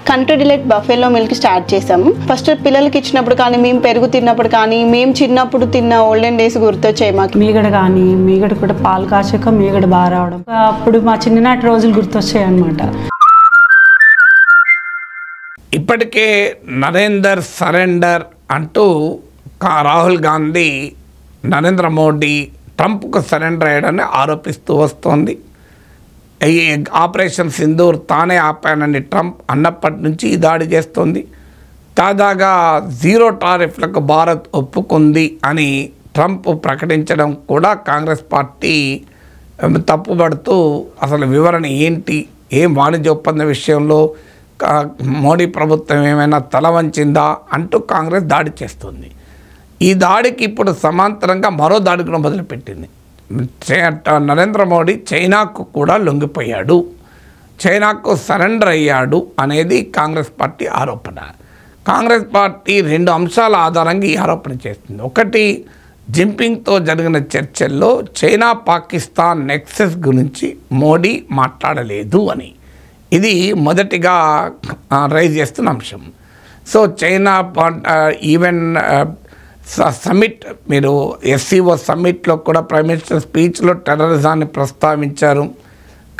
Country delight buffalo milk start చేసాము. First పిల్లలకి ఇచ్చినప్పుడు కానీ, మేము పెరుగు తిన్నప్పుడు కానీ, మేము చిన్నప్పుడు తిన్న ఓల్డెన్ డేస్ గుర్తొచ్చాయి మాకు. మీగడ కూడా పాలు కాచాక మీగడ బాగా రావడం, అప్పుడు మా చిన్ననాటి రోజులు గుర్తొచ్చాయి అన్నమాట. ఇప్పటికే నరేందర్ సరెండర్ అంటూ రాహుల్ గాంధీ నరేంద్ర మోడీ ట్రంప్కు సరెండర్ అయ్యాడని ఆరోపిస్తూ వస్తోంది. ఈ ఆపరేషన్ సింధూర్ తానే ఆపానని ట్రంప్ అన్నప్పటి నుంచి ఈ దాడి చేస్తోంది. తాజాగా జీరో టారిఫ్లకు భారత్ ఒప్పుకుంది అని ట్రంప్ ప్రకటించడం కూడా కాంగ్రెస్ పార్టీ తప్పుపడుతూ అసలు వివరణ ఏంటి, ఏం వాణిజ్య ఒప్పంద విషయంలో మోడీ ప్రభుత్వం ఏమైనా తల వంచిందా అంటూ కాంగ్రెస్ దాడి చేస్తుంది. ఈ దాడికి ఇప్పుడు సమాంతరంగా మరో దాడి కూడా మొదలుపెట్టింది. నరేంద్ర మోడీ చైనాకు కూడా లొంగిపోయాడు, చైనాకు సరెండర్ అయ్యాడు అనేది కాంగ్రెస్ పార్టీ ఆరోపణ. కాంగ్రెస్ పార్టీ రెండు అంశాల ఆధారంగా ఈ ఆరోపణ చేస్తుంది. ఒకటి, జిన్పింగ్తో జరిగిన చర్చల్లో చైనా పాకిస్తాన్ నెక్సెస్ గురించి మోడీ మాట్లాడలేదు అని, ఇది మొదటిగా రైజ్ చేస్తున్న అంశం. సో చైనా ఈవెన్ సమ్మిట్, మీరు ఎస్సీఓ సమ్మిట్లో కూడా ప్రైమ్ మినిస్టర్ స్పీచ్లో టెర్రరిజాన్ని ప్రస్తావించారు.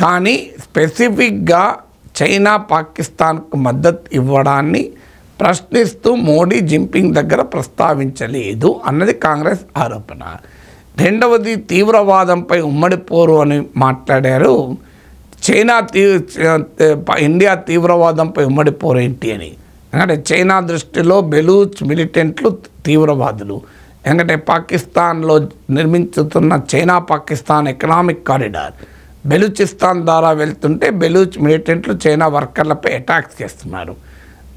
కానీ స్పెసిఫిక్గా చైనా పాకిస్తాన్కు మద్దతు ఇవ్వడాన్ని ప్రశ్నిస్తూ మోడీ జిన్పింగ్ దగ్గర ప్రస్తావించలేదు అన్నది కాంగ్రెస్ ఆరోపణ. రెండవది, తీవ్రవాదంపై ఉమ్మడి పోరు అని మాట్లాడారు. ఇండియా తీవ్రవాదంపై ఉమ్మడి పోరు ఏంటి అని, ఎందుకంటే చైనా దృష్టిలో బెలూచ్ మిలిటెంట్లు తీవ్రవాదులు. ఎందుకంటే పాకిస్తాన్లో నిర్మించుతున్న China Pakistan economic corridor Balochistan ద్వారా వెళ్తుంటే బెలూచ్ మిలిటెంట్లు చైనా వర్కర్లపై అటాక్స్ చేస్తున్నారు.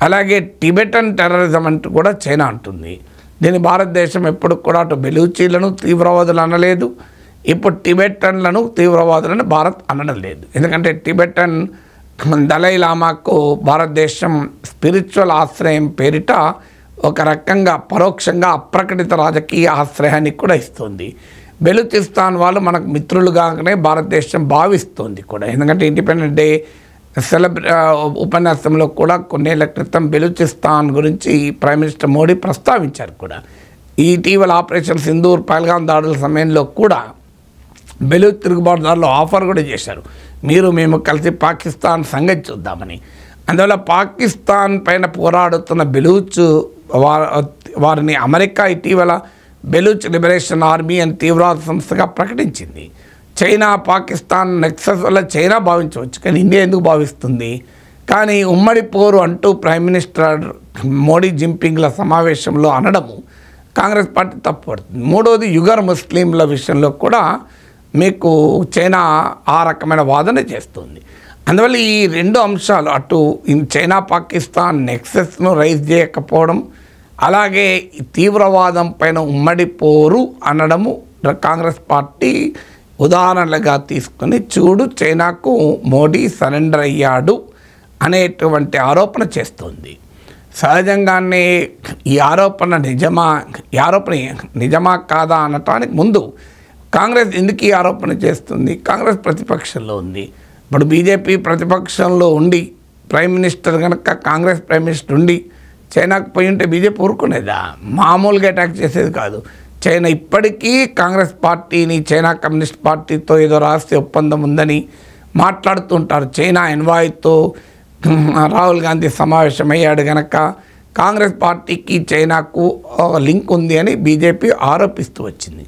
అలాగే టిబెటన్ టెర్రరిజం అంటూ కూడా చైనా అంటుంది. దీని భారతదేశం ఎప్పుడు కూడా అటు బెలూచీలను తీవ్రవాదులు అనలేదు, ఇప్పుడు టిబెటన్లను తీవ్రవాదులను భారత్ అనడం లేదు. ఎందుకంటే టిబెటన్ దలై లామాకు భారతదేశం స్పిరిచువల్ ఆశ్రయం పేరిట ఒక రకంగా పరోక్షంగా అప్రకటిత రాజకీయ ఆశ్రయాన్ని కూడా ఇస్తుంది. బెలూచిస్తాన్ వాళ్ళు మనకు మిత్రులుగానే భారతదేశం భావిస్తుంది కూడా. ఎందుకంటే ఇండిపెండెన్స్ డే ఉపన్యాసంలో కూడా కొన్నేళ్ల క్రితం బెలూచిస్తాన్ గురించి ప్రైమ్ మినిస్టర్ మోడీ ప్రస్తావించారు కూడా. ఇటీవల ఆపరేషన్ సింధూర్ పహల్గాం దాడుల సమయంలో కూడా బెలూచ్ తిరుగుబాటుదారులు ఆఫర్ కూడా చేశారు, మేము కలిసి పాకిస్తాన్ సంగతి చూద్దామని. అందువల్ల పాకిస్తాన్ పైన పోరాడుతున్న బెలూచ్ వారిని అమెరికా ఇటీవల బెలూచ్ లిబరేషన్ ఆర్మీ అని తీవ్రవాద సంస్థగా ప్రకటించింది. చైనా పాకిస్తాన్ నెక్సస్ వల్ల చైనా భావించవచ్చు, కానీ ఇండియా ఎందుకు భావిస్తుంది? కానీ ఉమ్మడి పోరు అంటూ ప్రైమ్ మినిస్టర్ మోడీ జిన్పింగ్ల సమావేశంలో అనడము కాంగ్రెస్ పార్టీ తప్పుపడుతుంది. మూడవది, యుగర్ ముస్లింల విషయంలో కూడా మీకు చైనా ఆ రకమైన వాదన చేస్తుంది. అందువల్ల ఈ రెండు అంశాలు, అటు చైనా పాకిస్తాన్ నెక్సెస్ను రైజ్ చేయకపోవడం, అలాగే తీవ్రవాదం పైన ఉమ్మడి పోరు అనడము కాంగ్రెస్ పార్టీ ఉదాహరణలుగా తీసుకుని చూడు చైనాకు మోడీ సరెండర్ అయ్యాడు అనేటువంటి ఆరోపణ చేస్తుంది. సహజంగానే ఈ ఆరోపణ నిజమా కాదా అనటానికి ముందు కాంగ్రెస్ ఎందుకు ఈ ఆరోపణ చేస్తుంది? కాంగ్రెస్ ప్రతిపక్షంలో ఉంది. ఇప్పుడు బీజేపీ ప్రతిపక్షంలో ఉండి ప్రైమ్ మినిస్టర్ కనుక కాంగ్రెస్ ప్రైమ్ మినిస్టర్ ఉండి చైనాకు పోయి ఉంటే బీజేపీ ఊరుకునేదా? మామూలుగా అటాక్ చేసేది కాదు. చైనా ఇప్పటికీ కాంగ్రెస్ పార్టీని చైనా కమ్యూనిస్ట్ పార్టీతో ఏదో రహస్య ఒప్పందం ఉందని మాట్లాడుతుంటారు. చైనా ఎన్వాయ్తో రాహుల్ గాంధీ సమావేశమయ్యాడు కనుక కాంగ్రెస్ పార్టీకి చైనాకు లింక్ ఉంది అని బీజేపీ ఆరోపిస్తూ వచ్చింది.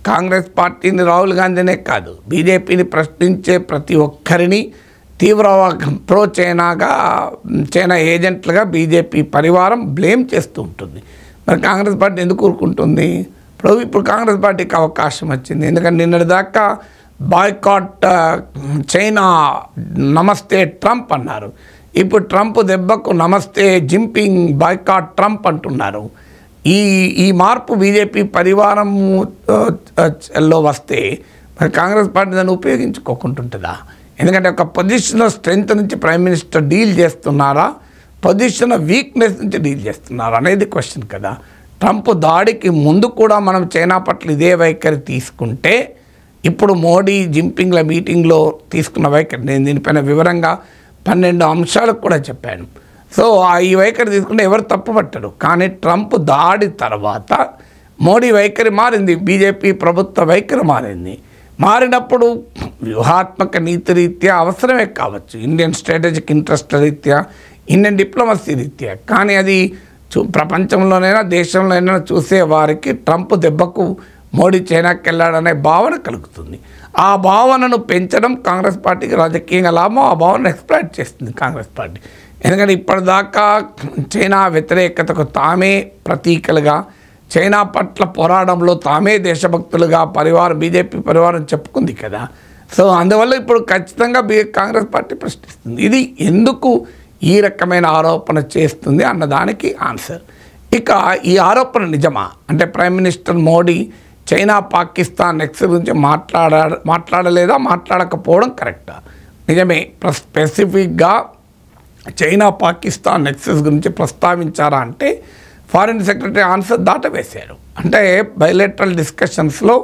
కాంగ్రెస్ పార్టీని రాహుల్ గాంధీనే కాదు, బీజేపీని ప్రశ్నించే ప్రతి ఒక్కరిని ప్రో చైనా ఏజెంట్లుగా బీజేపీ పరివారం బ్లేమ్ చేస్తూ ఉంటుంది. మరి కాంగ్రెస్ పార్టీ ఎందుకు ఊరుకుంటుంది? ఇప్పుడు కాంగ్రెస్ పార్టీకి అవకాశం వచ్చింది. ఎందుకంటే నిన్నటిదాకా బాయ్కాట్ చైనా, నమస్తే ట్రంప్ అన్నారు. ఇప్పుడు ట్రంప్ దెబ్బకు నమస్తే జిన్పింగ్, బాయ్కాట్ ట్రంప్ అంటున్నారు. ఈ మార్పు బీజేపీ పరివారంలో వస్తే మరి కాంగ్రెస్ పార్టీ దాన్ని ఉపయోగించుకోకుంటుంటుందా? ఎందుకంటే ఒక పొజిషన్ ఆఫ్ స్ట్రెంగ్త్ నుంచి ప్రైమ్ మినిస్టర్ డీల్ చేస్తున్నారా, పొజిషన్ ఆఫ్ వీక్నెస్ నుంచి డీల్ చేస్తున్నారా అనేది క్వశ్చన్ కదా. ట్రంప్ దాడికి ముందు కూడా మనం చైనా పట్ల ఇదే వైఖరి తీసుకుంటే, ఇప్పుడు మోడీ జిన్పింగ్ల మీటింగ్లో తీసుకున్న వైఖరి, నేను దీనిపైన వివరంగా 12 అంశాలకు కూడా చెప్పాను. సో ఈ వైఖరి తీసుకుంటే ఎవరు తప్పు పట్టరు. కానీ ట్రంప్ దాడి తర్వాత మోడీ వైఖరి మారింది, బీజేపీ ప్రభుత్వ వైఖరి మారింది. మారినప్పుడు వ్యూహాత్మక నీతి రీత్యా అవసరమే కావచ్చు, ఇండియన్ స్ట్రాటజిక్ ఇంట్రెస్ట్ రీత్యా, ఇండియన్ డిప్లొమసీ రీత్యా. కానీ అది ప్రపంచంలోనైనా దేశంలోనైనా చూసే వారికి ట్రంప్ దెబ్బకు మోడీ చైనాకి వెళ్ళాడనే భావన కలుగుతుంది. ఆ భావనను పెంచడం కాంగ్రెస్ పార్టీకి రాజకీయంగా లాభం. ఆ భావనను ఎక్స్ప్లాయిట్ చేస్తుంది కాంగ్రెస్ పార్టీ. ఎందుకంటే ఇప్పటిదాకా చైనా వ్యతిరేకతకు తామే ప్రతీకలుగా, చైనా పట్ల పోరాడంలో తామే దేశభక్తులుగా బీజేపీ పరివారం చెప్పుకుంది కదా. సో అందువల్ల ఇప్పుడు ఖచ్చితంగా కాంగ్రెస్ పార్టీ ప్రశ్నిస్తుంది, ఇది ఎందుకు ఈ రకమైన ఆరోపణ చేస్తుంది అన్నదానికి ఆన్సర్. ఇక ఈ ఆరోపణ నిజమా అంటే prime minister Modi China Pakistan nexus గురించి మాట్లాడలేదా, మాట్లాడకపోవడం కరెక్టా? నిజమే, స్పెసిఫిక్గా చైనా పాకిస్తాన్ నెక్సెస్ గురించి ప్రస్తావించారా అంటే ఫారిన్ సెక్రటరీ ఆన్సర్ దాటవేశారు. అంటే బైలేటరల్ డిస్కషన్స్లో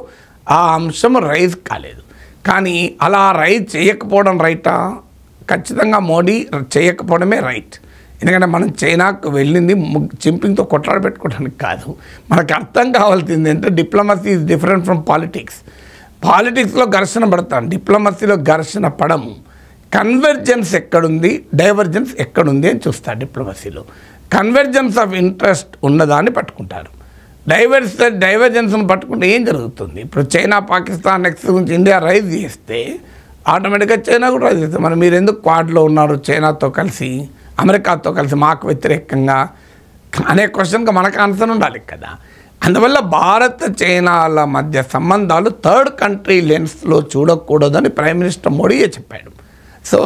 ఆ అంశం రైజ్ కాలేదు. కానీ అలా రైజ్ చేయకపోవడం రైటా? ఖచ్చితంగా మోడీ చేయకపోవడమే రైట్. ఎందుకంటే మనం చైనాకు వెళ్ళింది జిన్పింగ్తో కొట్లాడ పెట్టుకోవడానికి కాదు. మనకు అర్థం కావాల్సింది అంటే diplomacy is different from politics. పాలిటిక్స్లో ఘర్షణ పడతాం, డిప్లొమసీలో ఘర్షణ పడము. కన్వర్జెన్స్ ఎక్కడుంది, డైవర్జెన్స్ ఎక్కడుంది అని చూస్తారు. డిప్లొమసీలో కన్వర్జెన్స్ ఆఫ్ ఇంట్రెస్ట్ ఉన్నదాన్ని పట్టుకుంటారు. డైవర్జెన్స్ను పట్టుకుంటే ఏం జరుగుతుంది? ఇప్పుడు చైనా పాకిస్తాన్ నెక్స్ట్ గురించి ఇండియా రైజ్ చేస్తే ఆటోమేటిక్గా చైనా కూడా రైజ్ చేస్తుంది. మరి మీరు ఎందుకు క్వాడ్లో ఉన్నారు చైనాతో కలిసి, అమెరికాతో కలిసి మాకు వ్యతిరేకంగా అనే క్వశ్చన్కి మనకు ఆన్సర్ ఉండాలి కదా. అందువల్ల భారత్ చైనాల మధ్య సంబంధాలు థర్డ్ కంట్రీ లెన్స్లో చూడకూడదని ప్రైమ్ మినిస్టర్ మోడీయే చెప్పాడు. సో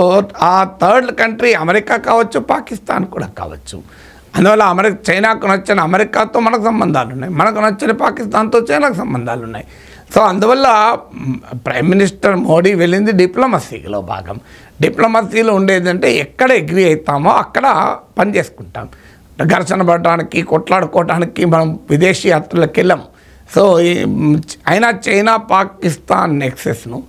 ఆ థర్డ్ కంట్రీ అమెరికా కావచ్చు, పాకిస్తాన్ కూడా కావచ్చు. అందువల్ల చైనాకు నచ్చిన అమెరికాతో మనకు సంబంధాలు ఉన్నాయి, మనకు నచ్చిన పాకిస్తాన్తో చైనాకు సంబంధాలు ఉన్నాయి. సో అందువల్ల ప్రైమ్ మినిస్టర్ మోడీ వెళ్ళింది డిప్లొమసీలో భాగం. డిప్లొమసీలో ఉండేదంటే ఎక్కడ అగ్రీ అవుతామో అక్కడ పని చేసుకుంటాం. ఘర్షణ పడడానికి, కొట్లాడుకోవడానికి మనం విదేశీ యాత్రలకు వెళ్ళాము. సో అయినా చైనా పాకిస్తాన్ నెక్సెస్ను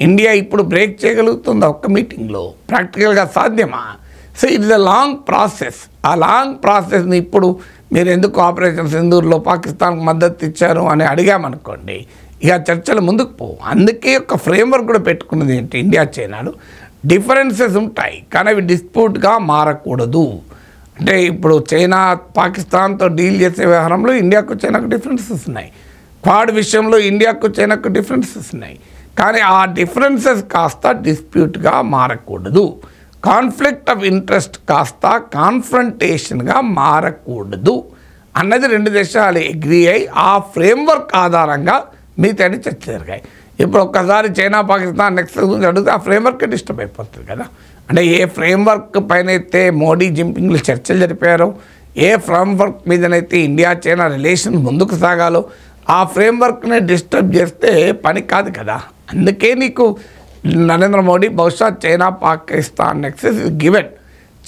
ఇండియా ఇప్పుడు బ్రేక్ చేయగలుగుతుందా ఒక్క మీటింగ్లో? ప్రాక్టికల్గా సాధ్యమా? So it is a long process. ఆ లాంగ్ ప్రాసెస్ని ఇప్పుడు మీరు ఎందుకు ఆపరేషన్ సింధూర్లో పాకిస్తాన్కు మద్దతు ఇచ్చారు అని అడిగామనుకోండి, ఇక చర్చలు ముందుకు పోవు. అందుకే ఒక ఫ్రేమ్వర్క్ కూడా పెట్టుకున్నది ఏంటి, ఇండియా చైనాలు డిఫరెన్సెస్ ఉంటాయి కానీ అవి డిస్ప్యూట్గా మారకూడదు. అంటే ఇప్పుడు చైనా పాకిస్తాన్తో డీల్ చేసే వ్యవహారంలో ఇండియాకు చైనాకు డిఫరెన్సెస్ ఉన్నాయి, క్వాడ్ విషయంలో ఇండియాకు చైనాకు డిఫరెన్సెస్ ఉన్నాయి. కానీ ఆ డిఫరెన్సెస్ కాస్త డిస్ప్యూట్గా మారకూడదు, కాన్ఫ్లిక్ట్ ఆఫ్ ఇంట్రెస్ట్ కాస్త కాన్ఫ్రంటేషన్గా మారకూడదు అన్నది రెండు దేశాలు అగ్రీ అయ్యి ఆ ఫ్రేమ్వర్క్ ఆధారంగా మిగతా చర్చ జరిగాయి. ఇప్పుడు ఒక్కసారి చైనా పాకిస్తాన్ నెక్స్ట్ గురించి అడిగితే ఆ ఫ్రేమ్వర్క్ డిస్టర్బ్ అయిపోతుంది కదా. అంటే ఏ ఫ్రేమ్వర్క్ పైన అయితే మోడీ జిన్పింగ్లు చర్చలు జరిపారో, ఏ ఫ్రేమ్వర్క్ మీదనైతే ఇండియా చైనా రిలేషన్ ముందుకు సాగాలో ఆ ఫ్రేమ్వర్క్ని డిస్టర్బ్ చేస్తే పని కాదు కదా. అందుకే నీకు నరేంద్ర మోడీ బహుశా China Pakistan nexus is given.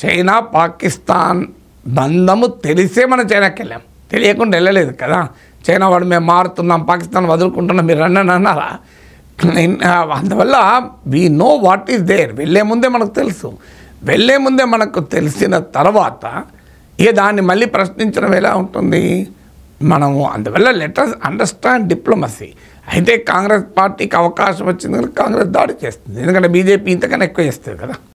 China Pakistan బంధము తెలిసే మనం చైనాకి వెళ్ళాం, తెలియకుండా వెళ్ళలేదు కదా. చైనా వాడు మేము మారుతున్నాం, పాకిస్తాన్ వదులుకుంటున్నాం, మీరు రండి అన్నారా? అందువల్ల we know what is there. వెళ్ళే ముందే మనకు తెలుసు. వెళ్ళే ముందే మనకు తెలిసిన తర్వాత ఇక దాన్ని మళ్ళీ ప్రశ్నించడం ఎలా ఉంటుంది మనము? అందువల్ల లెట్ us అండర్స్టాండ్ డిప్లొమసీ. అయితే కాంగ్రెస్ పార్టీకి అవకాశం వచ్చింది కానీ కాంగ్రెస్ దాడి చేస్తుంది, ఎందుకంటే బీజేపీ ఇంతకన్నా ఎక్కువ చేస్తుంది కదా.